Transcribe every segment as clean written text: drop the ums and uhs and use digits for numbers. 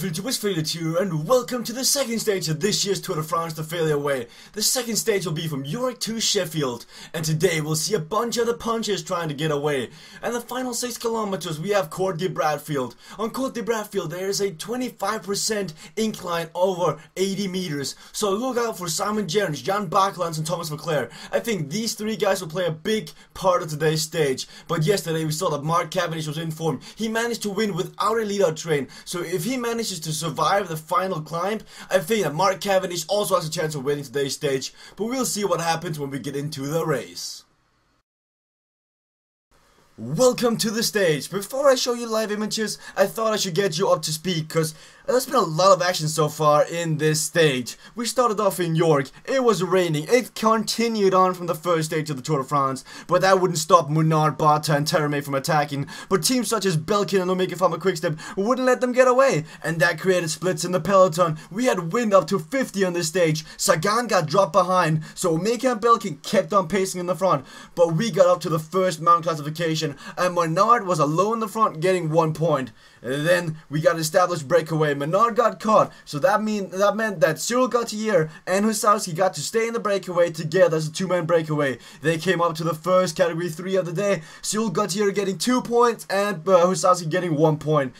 YouTube, it's Failure here, and welcome to the second stage of this year's Tour de France, the Failure Way. The second stage will be from York to Sheffield, and today we'll see a bunch of the punchers trying to get away. And the final 6 kilometers we have Côte de Bradfield. On Côte de Bradfield there is a 25% incline over 80 meters, so look out for Simon Gerrans, Jan Bakelants and Thomas Verclair. I think these three guys will play a big part of today's stage, but yesterday we saw that Mark Cavendish was in form. He managed to win without a lead-out train, so if he manages to survive the final climb, I think that Mark Cavendish also has a chance of winning today's stage, but we'll see what happens when we get into the race. Welcome to the stage. Before I show you live images, I thought I should get you up to speed because there's been a lot of action so far in this stage. We started off in York, it was raining, it continued on from the first stage of the Tour de France, but that wouldn't stop Munard, Bata and Terame from attacking, but teams such as Belkin and Omega Pharma Quickstep wouldn't let them get away, and that created splits in the peloton. We had wind up to 50 on this stage, Sagan got dropped behind, so Omega and Belkin kept on pacing in the front, but we got up to the first mountain classification, and Munard was alone in the front getting 1 point. And then we got established breakaway. Menard got caught, so that meant that Cyril Gautier and Husowski got to stay in the breakaway together as a two-man breakaway. They came up to the first category 3 of the day. Cyril Gautier getting 2 points and Husowski getting 1 point.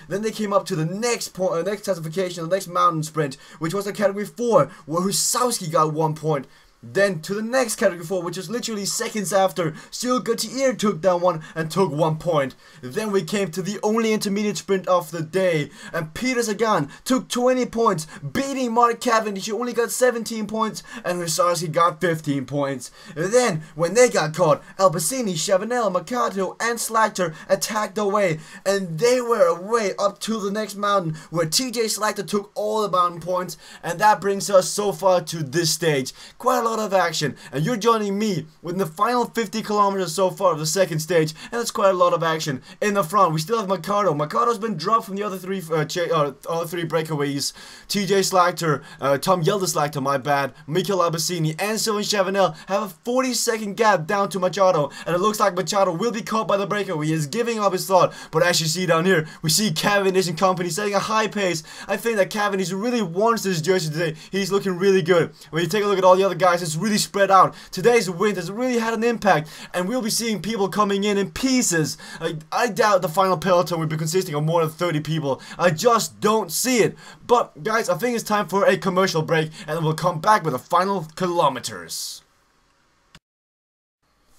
Then they came up to the next classification, the next mountain sprint, which was the category 4, where Husowski got 1 point. Then to the next category 4, which was literally seconds after, Cyril Gautier took that one and took 1 point. Then we came to the only intermediate sprint of the day, and Peter Sagan took 20 points, beating Mark Cavendish, who only got 17 points, and Husarski got 15 points. Then, when they got caught, Albacini, Chavanel, Mercato, and Slagter attacked away, and they were away up to the next mountain, where TJ Slagter took all the mountain points, and that brings us so far to this stage. Quite a lot of action, and you're joining me with the final 50 kilometers so far of the second stage, and that's quite a lot of action. In the front we still have Mercado. Mercado's been dropped from the other three breakaways. TJ Slagter, Tom Slagter, my bad, Mikel Albacini and Sylvain Chavanel have a 40-second gap down to Machado, and it looks like Machado will be caught by the breakaway. He is giving up his thought, but as you see down here, we see Cavendish and company setting a high pace. I think that Cavendish really wants this jersey today. He's looking really good. When you take a look at all the other guys, it's really spread out. Today's wind has really had an impact, and we'll be seeing people coming in pieces. I doubt the final peloton will be consisting of more than 30 people. I just don't see it. But guys, I think it's time for a commercial break, and then we'll come back with the final kilometers.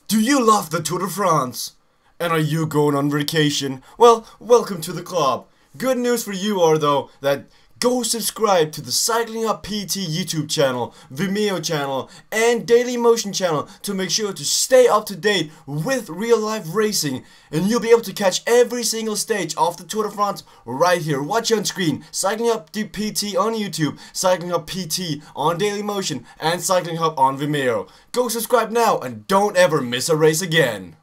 Do you love the Tour de France? And are you going on vacation? Well, welcome to the club. Good news for you are though that go subscribe to the Cycling Up PT YouTube channel, Vimeo channel, and Daily Motion channel to make sure to stay up to date with real life racing, and you'll be able to catch every single stage of the Tour de France right here. Watch on screen. Cycling Up PT on YouTube, Cycling Up PT on Daily Motion, and Cycling Hub on Vimeo. Go subscribe now and don't ever miss a race again.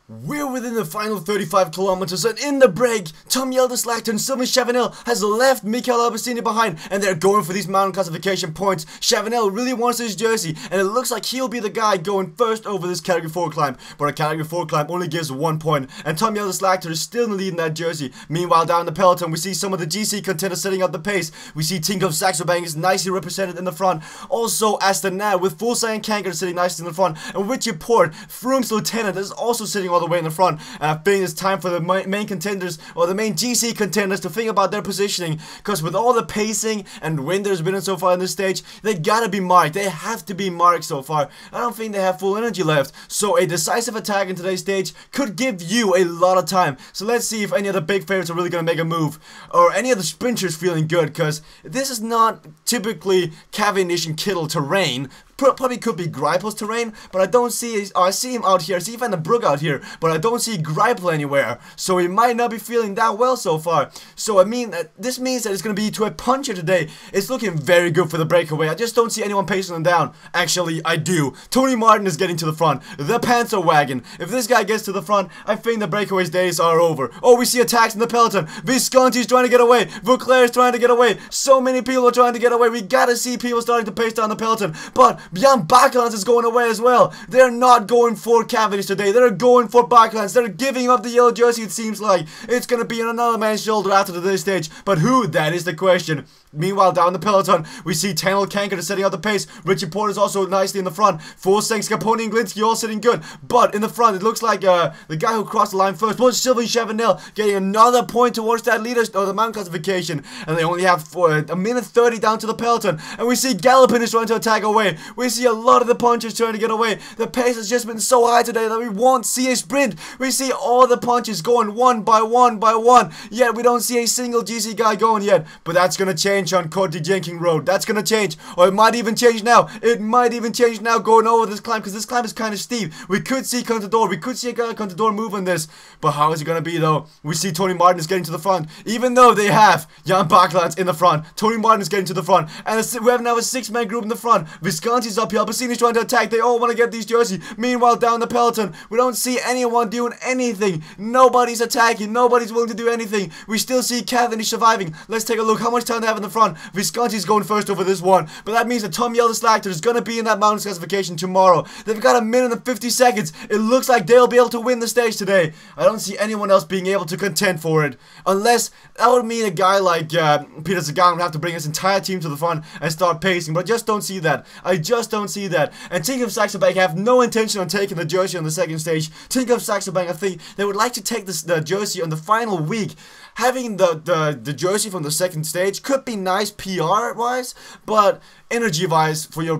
We're within the final 35 kilometers, and in the break, Tom Slagter and Sylvain Chavanel has left Mikel Albacini behind, and they're going for these mountain classification points. Chavanel really wants his jersey, and it looks like he'll be the guy going first over this category 4 climb, but a category 4 climb only gives 1 point, and Tom Slagter is still in the lead in that jersey. Meanwhile, down the peloton, we see some of the GC contenders setting up the pace. We see Tinkoff Saxo Bank is nicely represented in the front, also Astana with Fulsa and Kanker sitting nicely in the front, and Richie Porte, Froome's lieutenant, is also sitting all the way in the front. And I think it's time for the main contenders, or the main GC contenders, to think about their positioning, because with all the pacing and wind there's been so far in this stage, they gotta be marked. They have to be marked so far. I don't think they have full energy left, so a decisive attack in today's stage could give you a lot of time. So let's see if any of the big favorites are really gonna make a move, or any of the sprinters feeling good, because this is not typically Cavendish and Kittel terrain. Probably could be Greipel's terrain, but I don't see. I see him out here. I see Van den Broek out here, but I don't see Greipel anywhere. So he might not be feeling that well so far. So I mean, this means that it's going to be to a puncher today. It's looking very good for the breakaway. I just don't see anyone pacing them down. Actually, I do. Tony Martin is getting to the front. The Panther wagon. If this guy gets to the front, I think the breakaway's days are over. Oh, we see attacks in the peloton. Visconti's trying to get away. Vauclair is trying to get away. So many people are trying to get away. We gotta see people starting to pace down the peloton. But Jan Bakelans is going away as well. They're not going for Cavendish today. They're going for Bakelans. They're giving up the yellow jersey, it seems like. It's going to be on another man's shoulder after this stage. But who? That is the question. Meanwhile, down the peloton, we see Tanel Kanker setting out the pace. Richie Porter is also nicely in the front. Fulsang, Scaponi, and Glinsky all sitting good. But in the front, it looks like the guy who crossed the line first was Sylvain Chavanel, getting another point towards that leader or the mountain classification. And they only have a minute 30 down to the peloton. And we see Galopin is trying to attack away. We see a lot of the punchers trying to get away. The pace has just been so high today that we won't see a sprint. We see all the punches going one by one by one. Yet we don't see a single GC guy going yet. But that's going to change on Cody Jenkins Road. That's gonna change, or it might even change now. It might even change now going over this climb, because this climb is kind of steep. We could see Contador, we could see a guy Contador move on this, but how is it gonna be though? We see Tony Martin is getting to the front, even though they have Jan Bakelans in the front. Tony Martin is getting to the front, and we have now a 6-man group in the front. Visconti's up here, Alpecini's trying to attack. They all want to get these jerseys. Meanwhile, down the peloton, we don't see anyone doing anything. Nobody's attacking. Nobody's willing to do anything. We still see Cavendish surviving. Let's take a look how much time they have in the front. Visconti's going first over this one, but that means that Tom Yelder-Slagter is going to be in that mountain classification tomorrow. They've got a minute and 50 seconds. It looks like they'll be able to win the stage today. I don't see anyone else being able to contend for it, unless that would mean a guy like Peter Sagan would have to bring his entire team to the front and start pacing, but I just don't see that. I just don't see that. And Tinkoff Saxo Bank have no intention on taking the jersey on the second stage. Tinkoff Saxo Bank, I think they would like to take the jersey on the final week. Having the jersey from the second stage could be nice PR wise, but energy wise for your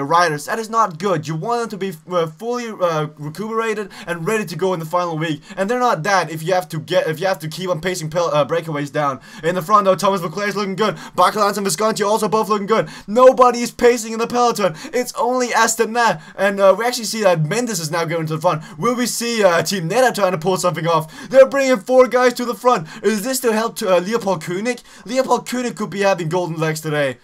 riders, that is not good. You want them to be fully recuperated and ready to go in the final week, and they're not that if you have to keep on pacing breakaways down. In the front though, Thomas Vauclair is looking good. Bakelans and Visconti also both looking good. Nobody is pacing in the peloton. It's only Astana, and we actually see that Mendes is now going to the front. Will we see Team Neta trying to pull something off? They're bringing 4 guys to the front. Is this to help Leopold Koenig? Leopold Koenig could be having golden legs today.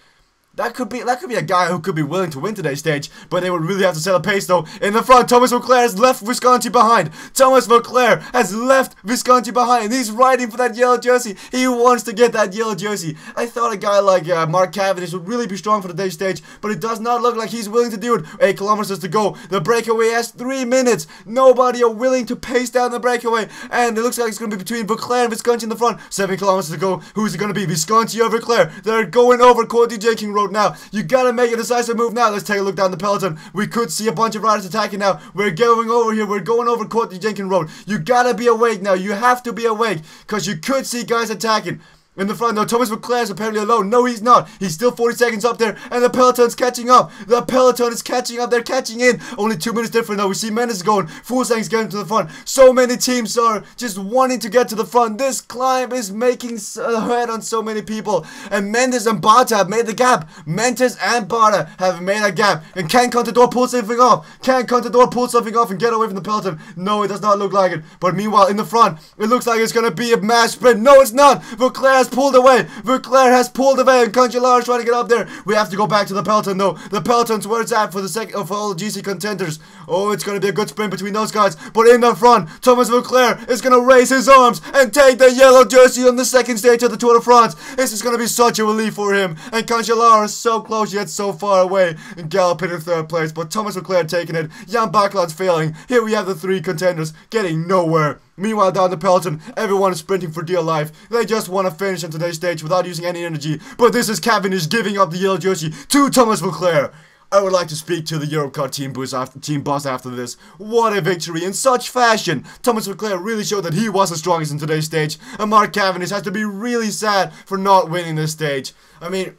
That could be a guy who could be willing to win today's stage, but they would really have to set a pace though. In the front, Thomas Vauclair has left Visconti behind. Thomas Vauclair has left Visconti behind. He's riding for that yellow jersey. He wants to get that yellow jersey. I thought a guy like Mark Cavendish would really be strong for today's stage, but it does not look like he's willing to do it. 8 kilometers to go. The breakaway has 3 minutes. Nobody are willing to pace down the breakaway, and it looks like it's going to be between Vauclair and Visconti in the front. 7 kilometers to go. Who's it going to be? Visconti or Vauclair? They're going over Cody Jenkins Road now. You gotta make a decisive move now. Let's take a look down the peloton. We could see a bunch of riders attacking now. We're going over here. We're going over Cody Jenkins Road. You gotta be awake now. You have to be awake, because you could see guys attacking. In the front, though, Thomas Vauclair is apparently alone. No, he's not. He's still 40 seconds up there, and the peloton's catching up. The peloton is catching up. They're catching in. Only 2 minutes different, though. We see Mendes going. Fulsang's getting to the front. So many teams are just wanting to get to the front. This climb is making head on so many people. And Mendes and Barta have made the gap. Mendes and Barta have made a gap. And can Contador pull something off? Can Contador pull something off and get away from the peloton? No, it does not look like it. But meanwhile, in the front, it looks like it's going to be a mass sprint. No, it's not. Vauclair has pulled away. Vauclair has pulled away, and Cancellara is trying to get up there. We have to go back to the peloton though. The peloton's where it's at for all the GC contenders. Oh, it's going to be a good sprint between those guys. But in the front, Thomas Vauclair is going to raise his arms and take the yellow jersey on the second stage of the Tour de France. This is going to be such a relief for him. And Cancellara is so close yet so far away. And Galopin in 3rd place, but Thomas Vauclair taking it. Jan Bakelans failing. Here we have the 3 contenders getting nowhere. Meanwhile, down the peloton, everyone is sprinting for dear life. They just want to finish on today's stage without using any energy. But this is Cavendish giving up the yellow jersey to Thomas Vauclair. I would like to speak to the Europcar team boss after this. What a victory in such fashion. Thomas Vauclair really showed that he was the strongest in today's stage. And Mark Cavendish has to be really sad for not winning this stage. I mean,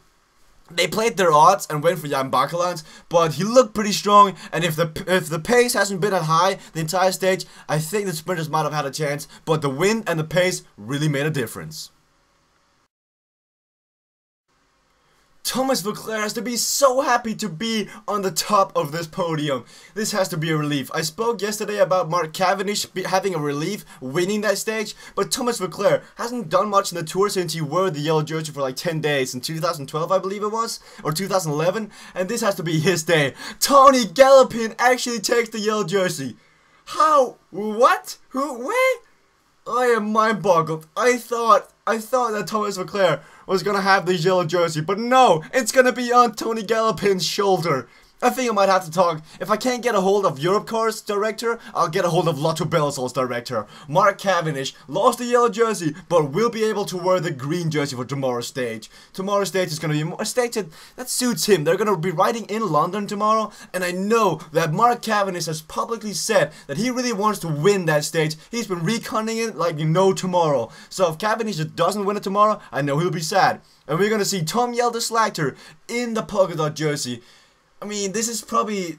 they played their odds and went for Jan Bakelans, but he looked pretty strong, and if the pace hasn't been that high the entire stage, I think the sprinters might have had a chance, but the wind and the pace really made a difference. Thomas Vauclair has to be so happy to be on the top of this podium. This has to be a relief. I spoke yesterday about Mark Cavendish having a relief winning that stage, but Thomas Vauclair hasn't done much in the Tour since he wore the yellow jersey for like 10 days in 2012, I believe it was, or 2011, and this has to be his day. Tony Galopin actually takes the yellow jersey. How? What? Who? Where? I am mind boggled. I thought that Thomas Vauclair was gonna have the yellow jersey, but no, it's gonna be on Tony Galopin's shoulder. I think I might have to talk. If I can't get a hold of Europcar's director, I'll get a hold of Lotto Belissol's director. Mark Cavendish lost the yellow jersey, but will be able to wear the green jersey for tomorrow's stage. Tomorrow's stage is going to be a stage that suits him. They're going to be riding in London tomorrow, and I know that Mark Cavendish has publicly said that he really wants to win that stage. He's been reconning it like no tomorrow. So if Cavendish doesn't win it tomorrow, I know he'll be sad. And we're going to see Tom Slagter in the polka dot jersey. I mean, this is probably,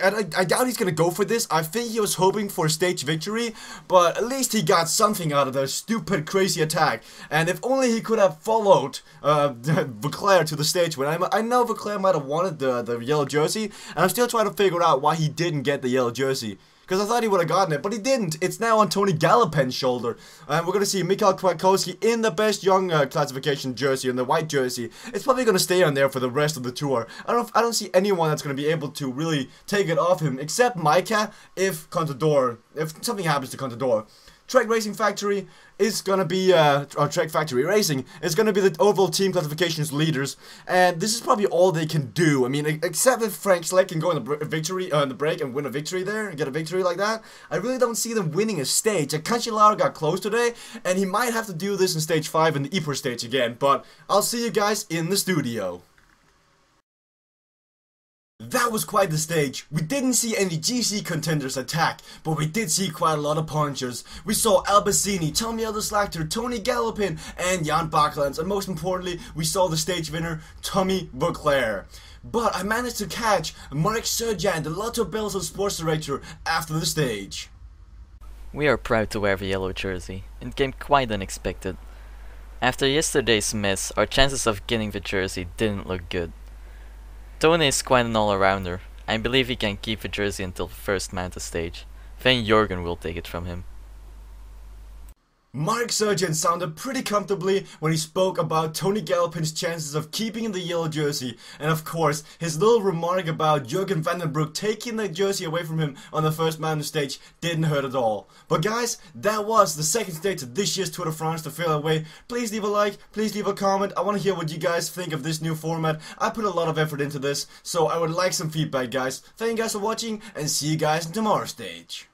I doubt he's going to go for this. I think he was hoping for a stage victory, but at least he got something out of the stupid, crazy attack. And if only he could have followed Vauclair to the stage win. I know Vauclair might have wanted the yellow jersey, and I'm still trying to figure out why he didn't get the yellow jersey. Because I thought he would have gotten it, but he didn't. It's now on Tony Galopin's shoulder. And we're going to see Mikhail Kwiatkowski in the best young classification jersey, in the white jersey. It's probably going to stay on there for the rest of the tour. I don't see anyone that's going to be able to really take it off him, except Micah if something happens to Contador. Trek Racing Factory is going to be, Trek Factory Racing is going to be the overall team classifications leaders, and this is probably all they can do. I mean, except if Frank Schleck can go in the break and win a victory there, and get a victory like that, I really don't see them winning a stage. Cancellara got close today, and he might have to do this in stage 5 in the Ypres stage again, but I'll see you guys in the studio. That was quite the stage. We didn't see any GC contenders attack, but we did see quite a lot of punchers. We saw Albacini, Tom Slagter, Tony Galopin, and Jan Bakelans, and most importantly, we saw the stage winner, Tommy Vauclair. But I managed to catch Mark Surjan, the Lotto Belso sports director, after the stage. We are proud to wear the yellow jersey. It came quite unexpected. After yesterday's mess, our chances of getting the jersey didn't look good. Tony is quite an all-arounder. I believe he can keep the jersey until the first Manta stage. Then Jürgen will take it from him. Mark Surjan sounded pretty comfortably when he spoke about Tony Galopin's chances of keeping the yellow jersey, and of course, his little remark about Jürgen van den Broek taking the jersey away from him on the first mountain stage didn't hurt at all. But guys, that was the second stage of this year's Tour de France, the fairway. Please leave a like, please leave a comment. I want to hear what you guys think of this new format. I put a lot of effort into this, so I would like some feedback, guys. Thank you guys for watching, and see you guys in tomorrow's stage.